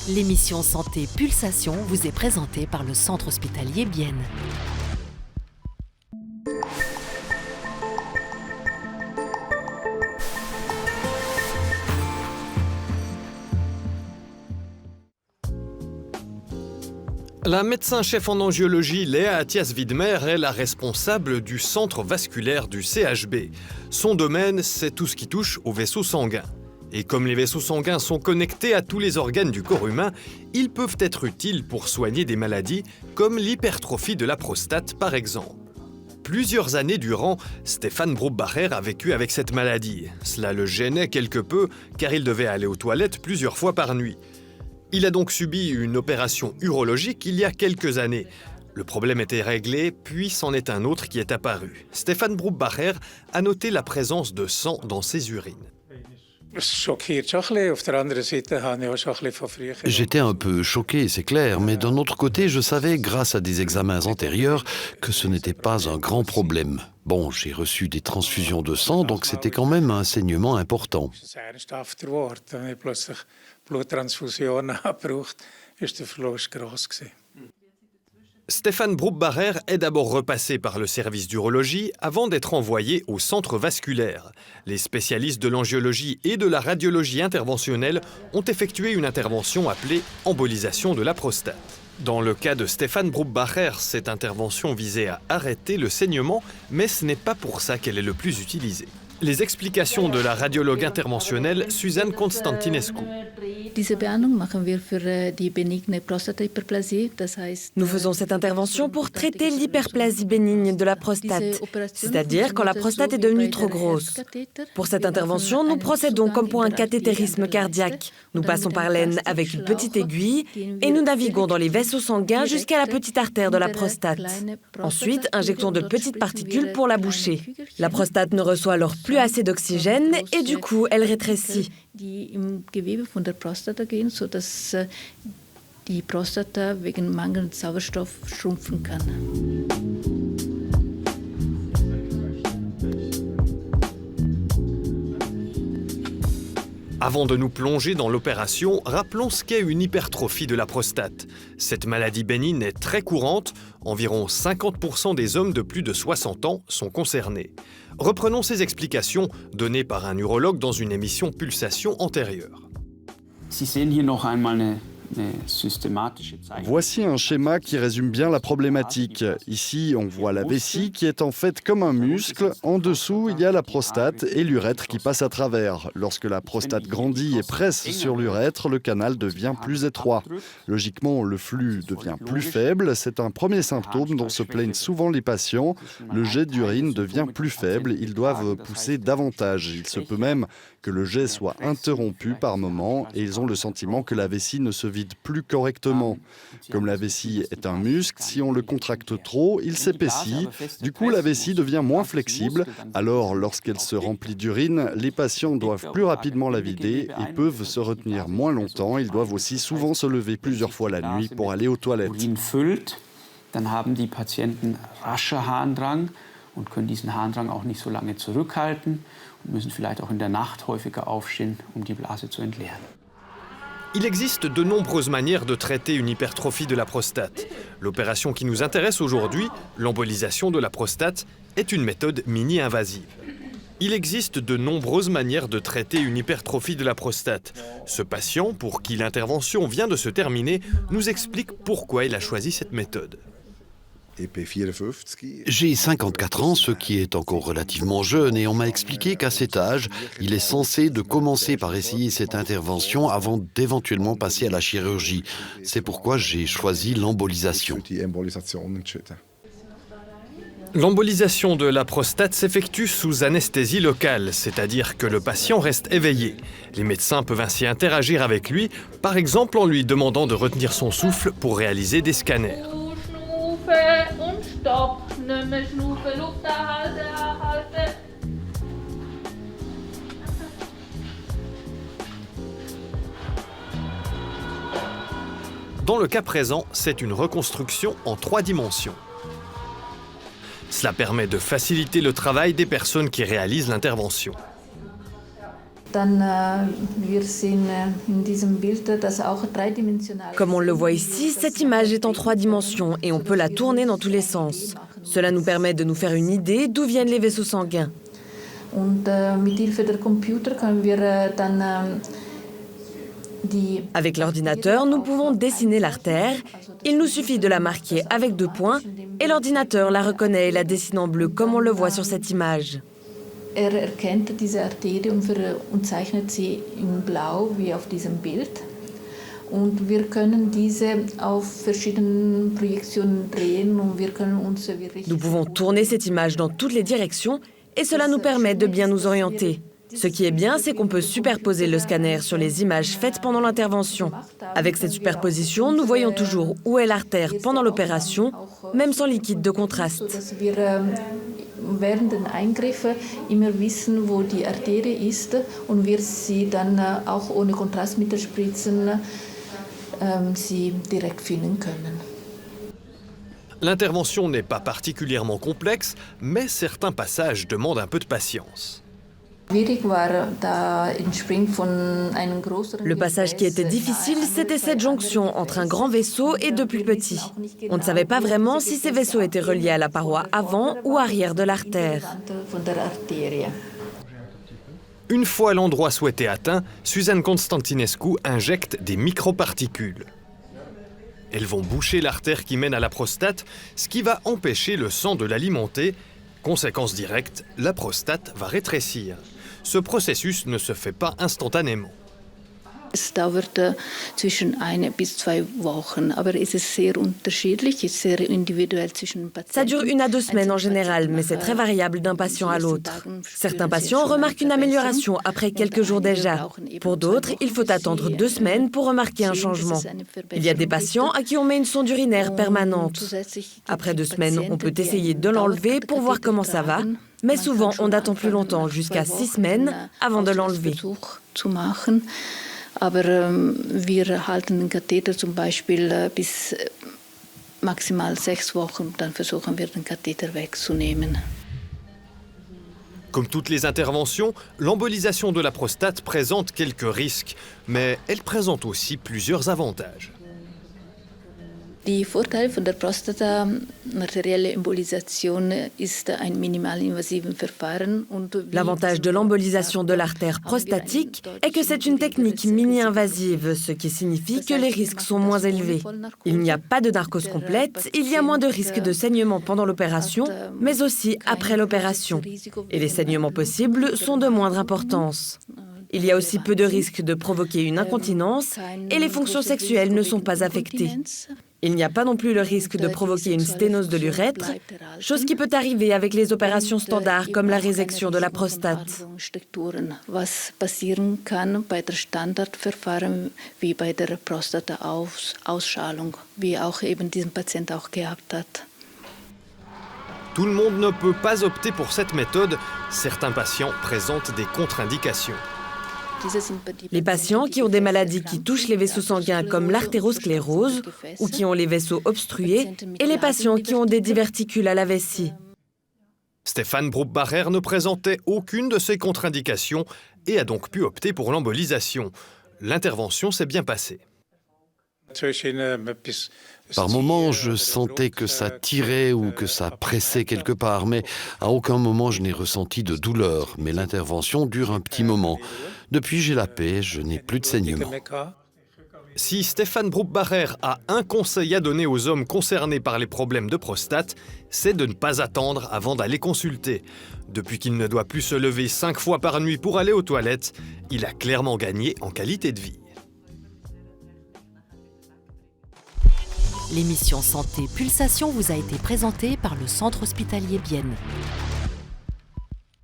L'émission Santé Pulsation vous est présentée par le Centre hospitalier Bienne. La médecin-chef en angiologie Léa Athias-Widmer est la responsable du centre vasculaire du CHB. Son domaine, c'est tout ce qui touche aux vaisseaux sanguins. Et comme les vaisseaux sanguins sont connectés à tous les organes du corps humain, ils peuvent être utiles pour soigner des maladies comme l'hypertrophie de la prostate par exemple. Plusieurs années durant, Stefan Brubbacher a vécu avec cette maladie. Cela le gênait quelque peu car il devait aller aux toilettes plusieurs fois par nuit. Il a donc subi une opération urologique il y a quelques années. Le problème était réglé, puis c'en est un autre qui est apparu. Stefan Brubbacher a noté la présence de sang dans ses urines. J'étais un peu choqué, c'est clair, mais d'un autre côté, je savais, grâce à des examens antérieurs, que ce n'était pas un grand problème. Bon, j'ai reçu des transfusions de sang, donc c'était quand même un saignement important. Stefan Brubbacher est d'abord repassé par le service d'urologie avant d'être envoyé au centre vasculaire. Les spécialistes de l'angiologie et de la radiologie interventionnelle ont effectué une intervention appelée embolisation de la prostate. Dans le cas de Stefan Brubbacher, cette intervention visait à arrêter le saignement, mais ce n'est pas pour ça qu'elle est le plus utilisée. Les explications de la radiologue interventionnelle Suzanne Constantinescu. Nous faisons cette intervention pour traiter l'hyperplasie bénigne de la prostate, c'est-à-dire quand la prostate est devenue trop grosse. Pour cette intervention, nous procédons comme pour un cathétérisme cardiaque. Nous passons par l'aine avec une petite aiguille et nous naviguons dans les vaisseaux sanguins jusqu'à la petite artère de la prostate. Ensuite, injectons de petites particules pour la boucher. La prostate ne reçoit alors plus assez d'oxygène et du coup, elle rétrécit. Avant de nous plonger dans l'opération, rappelons ce qu'est une hypertrophie de la prostate. Cette maladie bénigne est très courante, environ 50% des hommes de plus de 60 ans sont concernés. Reprenons ces explications données par un urologue dans une émission Pulsation antérieure. Voici un schéma qui résume bien la problématique. Ici, on voit la vessie qui est en fait comme un muscle. En dessous, il y a la prostate et l'urètre qui passe à travers. Lorsque la prostate grandit et presse sur l'urètre, le canal devient plus étroit. Logiquement, le flux devient plus faible. C'est un premier symptôme dont se plaignent souvent les patients. Le jet d'urine devient plus faible. Ils doivent pousser davantage. Il se peut même que le jet soit interrompu par moment et ils ont le sentiment que la vessie ne se vide plus correctement. Comme la vessie est un muscle, si on le contracte trop, il s'épaissit. Du coup, la vessie devient moins flexible. Alors, lorsqu'elle se remplit d'urine, les patients doivent plus rapidement la vider et peuvent se retenir moins longtemps. Ils doivent aussi souvent se lever plusieurs fois la nuit pour aller aux toilettes. Dann haben die Patienten rascher Harndrang und können diesen Harndrang auch nicht so lange zurückhalten und müssen vielleicht auch in der Nacht häufiger aufstehen, die Blase zu entleeren. Il existe de nombreuses manières de traiter une hypertrophie de la prostate. L'opération qui nous intéresse aujourd'hui, l'embolisation de la prostate, est une méthode mini-invasive. Il existe de nombreuses manières de traiter une hypertrophie de la prostate. Ce patient, pour qui l'intervention vient de se terminer, nous explique pourquoi il a choisi cette méthode. J'ai 54 ans, ce qui est encore relativement jeune, et on m'a expliqué qu'à cet âge, il est censé de commencer par essayer cette intervention avant d'éventuellement passer à la chirurgie. C'est pourquoi j'ai choisi l'embolisation. L'embolisation de la prostate s'effectue sous anesthésie locale, c'est-à-dire que le patient reste éveillé. Les médecins peuvent ainsi interagir avec lui, par exemple en lui demandant de retenir son souffle pour réaliser des scanners. Dans le cas présent, c'est une reconstruction en 3 dimensions. Cela permet de faciliter le travail des personnes qui réalisent l'intervention. Comme on le voit ici, cette image est en 3 dimensions et on peut la tourner dans tous les sens. Cela nous permet de nous faire une idée d'où viennent les vaisseaux sanguins. Avec l'ordinateur, nous pouvons dessiner l'artère. Il nous suffit de la marquer avec 2 points et l'ordinateur la reconnaît et la dessine en bleu comme on le voit sur cette image. Erkennt diese Arterie und zeichnet sie in blau wie auf diesem Bild. Und wir können diese auf verschiedenen Projektionen drehen und wir können uns Nous pouvons tourner cette image dans toutes les directions et cela nous permet de bien nous orienter. Ce qui est bien, c'est qu'on peut superposer le scanner sur les images faites pendant l'intervention. Avec cette superposition, nous voyons toujours où est l'artère pendant l'opération, même sans liquide de contraste. Während den Eingriffen immer wissen, wo die Arterie ist und wir sie dann auch ohne Kontrastmittelspritzen sie direkt finden können. L'intervention n'est pas particulièrement complexe, mais certains passages demandent un peu de patience. Le passage qui était difficile, c'était cette jonction entre un grand vaisseau et 2 plus petits. On ne savait pas vraiment si ces vaisseaux étaient reliés à la paroi avant ou arrière de l'artère. Une fois l'endroit souhaité atteint, Suzanne Constantinescu injecte des microparticules. Elles vont boucher l'artère qui mène à la prostate, ce qui va empêcher le sang de l'alimenter. Conséquence directe, la prostate va rétrécir. Ce processus ne se fait pas instantanément. Es dauert zwischen 1 bis 2 Wochen, aber es ist sehr unterschiedlich, es ist sehr individuell zwischen Patienten. Ça dure 1 à 2 semaines en général, mais c'est très variable d'un patient à l'autre. Certains patients remarquent une amélioration après quelques jours déjà. Pour d'autres, il faut attendre 2 semaines pour remarquer un changement. Il y a des patients à qui on met une sonde urinaire permanente. Après 2 semaines, on peut essayer de l'enlever pour voir comment ça va, mais souvent on attend plus longtemps, jusqu'à 6 semaines, avant de l'enlever. Aber wir halten den Katheter zum Beispiel bis maximal 6 Wochen, dann versuchen wir den Katheter wegzunehmen. Comme toutes les interventions, l'embolisation de la prostate présente quelques risques, mais elle présente aussi plusieurs avantages. Die Vorteil von der Prostata arterielle Embolisation ist ein minimalinvasives Verfahren. L'avantage de l'embolisation de l'artère prostatique est que c'est une technique mini-invasive, ce qui signifie que les risques sont moins élevés. Il n'y a pas de narcose complète, il y a moins de risques de saignement pendant l'opération, mais aussi après l'opération. Et les saignements possibles sont de moindre importance. Il y a aussi peu de risques de provoquer une incontinence et les fonctions sexuelles ne sont pas affectées. Il n'y a pas non plus le risque de provoquer une sténose de l'urètre, chose qui peut arriver avec les opérations standards comme la résection de la prostate. Was passieren kann bei der Standardverfahren wie bei der Prostata-Ausschalung, wie auch eben diesen Patient auch gehabt hat. Tout le monde ne peut pas opter pour cette méthode. Certains patients présentent des contre-indications. Les patients qui ont des maladies qui touchent les vaisseaux sanguins comme l'artérosclérose ou qui ont les vaisseaux obstrués et les patients qui ont des diverticules à la vessie. Stéphane Brupp-Barrère ne présentait aucune de ces contre-indications et a donc pu opter pour l'embolisation. L'intervention s'est bien passée. Par moments, je sentais que ça tirait ou que ça pressait quelque part, mais à aucun moment je n'ai ressenti de douleur. Mais l'intervention dure un petit moment. Depuis, j'ai la paix, je n'ai plus de saignement. Si Stéphane Brupp-Barrère a un conseil à donner aux hommes concernés par les problèmes de prostate, c'est de ne pas attendre avant d'aller consulter. Depuis qu'il ne doit plus se lever 5 fois par nuit pour aller aux toilettes, il a clairement gagné en qualité de vie. L'émission Santé Pulsation vous a été présentée par le Centre hospitalier Bienne.